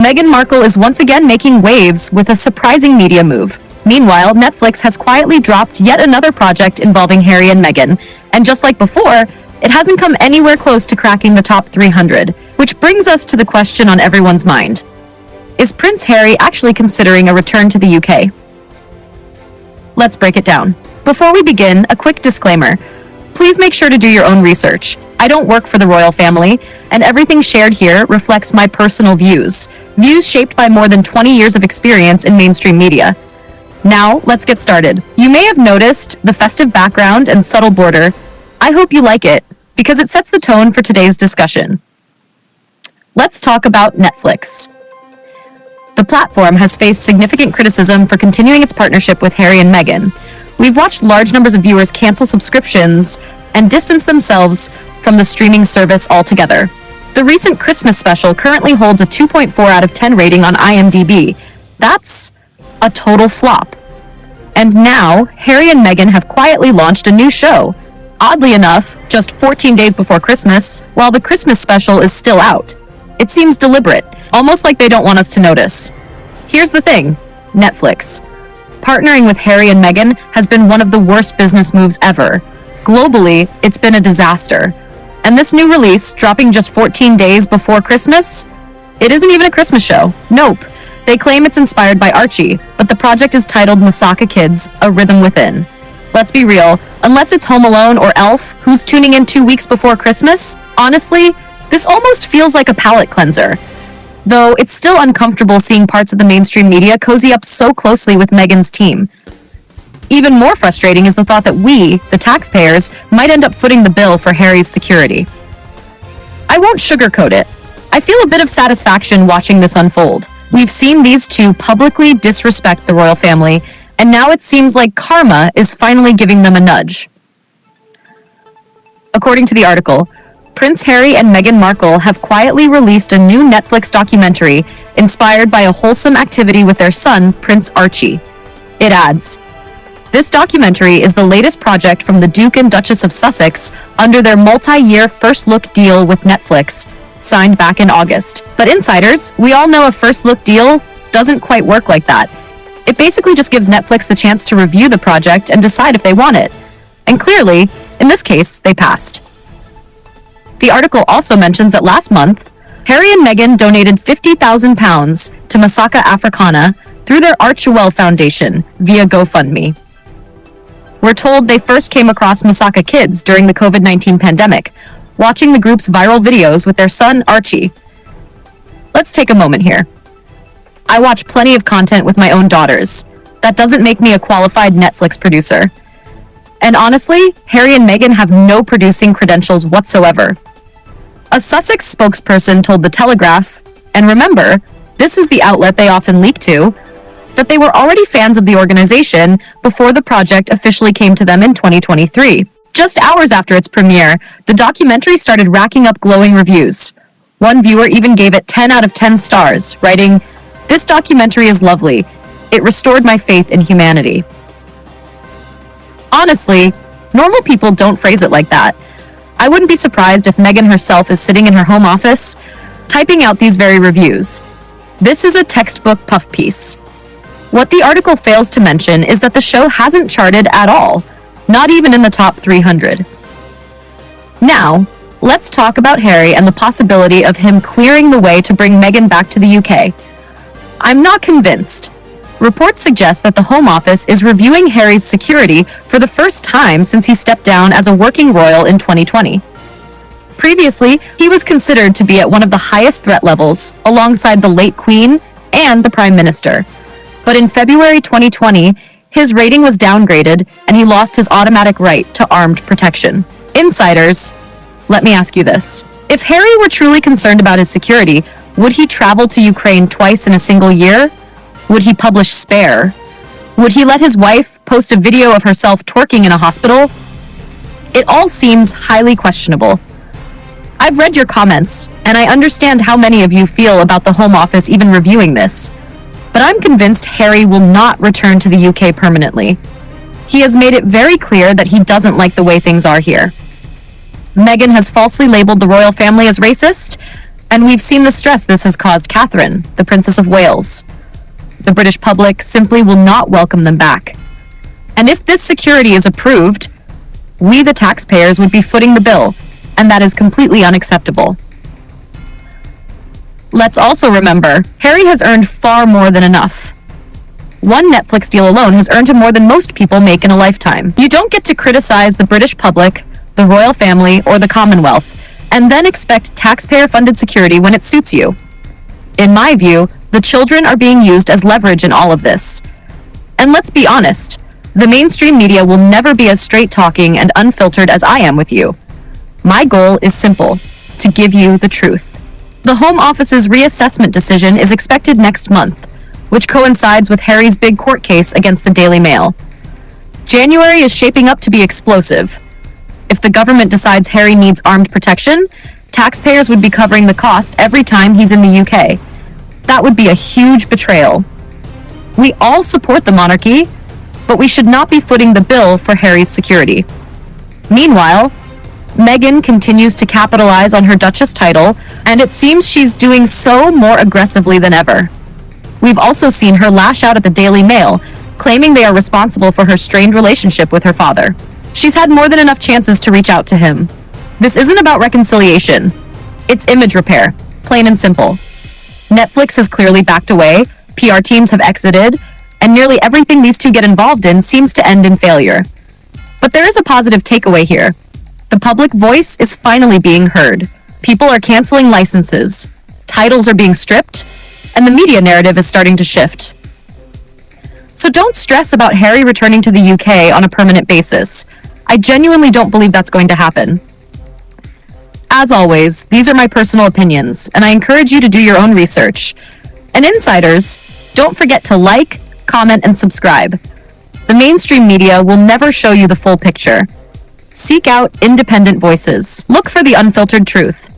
Meghan Markle is once again making waves with a surprising media move. Meanwhile, Netflix has quietly dropped yet another project involving Harry and Meghan, and just like before, it hasn't come anywhere close to cracking the top 300, which brings us to the question on everyone's mind. Is Prince Harry actually considering a return to the UK? Let's break it down. Before we begin, a quick disclaimer. Please make sure to do your own research. I don't work for the royal family, and everything shared here reflects my personal views shaped by more than 20 years of experience in mainstream media. Now, let's get started. You may have noticed the festive background and subtle border. I hope you like it, because it sets the tone for today's discussion. Let's talk about Netflix. The platform has faced significant criticism for continuing its partnership with Harry and Meghan. We've watched large numbers of viewers cancel subscriptions and distance themselves from the streaming service altogether. The recent Christmas special currently holds a 2.4 out of 10 rating on IMDb. That's a total flop. And now, Harry and Meghan have quietly launched a new show. Oddly enough, just 14 days before Christmas, while the Christmas special is still out. It seems deliberate, almost like they don't want us to notice. Here's the thing, Netflix. Partnering with Harry and Meghan has been one of the worst business moves ever. Globally, it's been a disaster. And this new release, dropping just 14 days before Christmas, it isn't even a Christmas show. Nope. They claim it's inspired by Archie, but the project is titled Masaka Kids, A Rhythm Within. Let's be real, unless it's Home Alone or Elf, who's tuning in 2 weeks before Christmas, honestly, this almost feels like a palate cleanser. Though it's still uncomfortable seeing parts of the mainstream media cozy up so closely with Meghan's team. Even more frustrating is the thought that we, the taxpayers, might end up footing the bill for Harry's security. I won't sugarcoat it. I feel a bit of satisfaction watching this unfold. We've seen these two publicly disrespect the royal family, and now it seems like karma is finally giving them a nudge. According to the article, Prince Harry and Meghan Markle have quietly released a new Netflix documentary inspired by a wholesome activity with their son, Prince Archie. It adds, "This documentary is the latest project from the Duke and Duchess of Sussex under their multi-year first-look deal with Netflix, signed back in August. But insiders, we all know a first-look deal doesn't quite work like that. It basically just gives Netflix the chance to review the project and decide if they want it. And clearly, in this case, they passed." The article also mentions that last month, Harry and Meghan donated £50,000 to Masaka Africana through their Archewell Foundation via GoFundMe. We're told they first came across Masaka Kids during the COVID-19 pandemic, watching the group's viral videos with their son, Archie. Let's take a moment here. I watch plenty of content with my own daughters. That doesn't make me a qualified Netflix producer. And honestly, Harry and Meghan have no producing credentials whatsoever. A Sussex spokesperson told The Telegraph, and remember, this is the outlet they often leak to, that they were already fans of the organization before the project officially came to them in 2023. Just hours after its premiere, the documentary started racking up glowing reviews. One viewer even gave it 10 out of 10 stars, writing, "This documentary is lovely. It restored my faith in humanity." Honestly, normal people don't phrase it like that. I wouldn't be surprised if Meghan herself is sitting in her home office, typing out these very reviews. This is a textbook puff piece. What the article fails to mention is that the show hasn't charted at all, not even in the top 300. Now, let's talk about Harry and the possibility of him clearing the way to bring Meghan back to the UK. I'm not convinced. Reports suggest that the Home Office is reviewing Harry's security for the first time since he stepped down as a working royal in 2020. Previously, he was considered to be at one of the highest threat levels, alongside the late Queen and the Prime Minister. But in February 2020, his rating was downgraded and he lost his automatic right to armed protection. Insiders, let me ask you this. If Harry were truly concerned about his security, would he travel to Ukraine twice in a single year? Would he publish Spare? Would he let his wife post a video of herself twerking in a hospital? It all seems highly questionable. I've read your comments, and I understand how many of you feel about the Home Office even reviewing this. But I'm convinced Harry will not return to the UK permanently. He has made it very clear that he doesn't like the way things are here. Meghan has falsely labeled the royal family as racist, And we've seen the stress this has caused Catherine, the Princess of Wales. The British public simply will not welcome them back. And if this security is approved, we, the taxpayers, would be footing the bill, and that is completely unacceptable. Let's also remember, Harry has earned far more than enough. One Netflix deal alone has earned him more than most people make in a lifetime. You don't get to criticize the British public, the royal family, or the Commonwealth, and then expect taxpayer-funded security when it suits you. In my view, the children are being used as leverage in all of this. And let's be honest, the mainstream media will never be as straight-talking and unfiltered as I am with you. My goal is simple: to give you the truth. The Home Office's reassessment decision is expected next month, which coincides with Harry's big court case against the Daily Mail. January is shaping up to be explosive. If the government decides Harry needs armed protection, taxpayers would be covering the cost every time he's in the UK. That would be a huge betrayal. We all support the monarchy, but we should not be footing the bill for Harry's security. Meanwhile, Meghan continues to capitalize on her Duchess title, and it seems she's doing so more aggressively than ever. We've also seen her lash out at the Daily Mail, claiming they are responsible for her strained relationship with her father. She's had more than enough chances to reach out to him. This isn't about reconciliation. It's image repair, plain and simple. Netflix has clearly backed away, PR teams have exited, and nearly everything these two get involved in seems to end in failure. But there is a positive takeaway here. The public voice is finally being heard. People are canceling licenses, titles are being stripped, and the media narrative is starting to shift. So don't stress about Harry returning to the UK on a permanent basis. I genuinely don't believe that's going to happen. As always, these are my personal opinions, and I encourage you to do your own research. And insiders, don't forget to like, comment, and subscribe. The mainstream media will never show you the full picture. Seek out independent voices. Look for the unfiltered truth.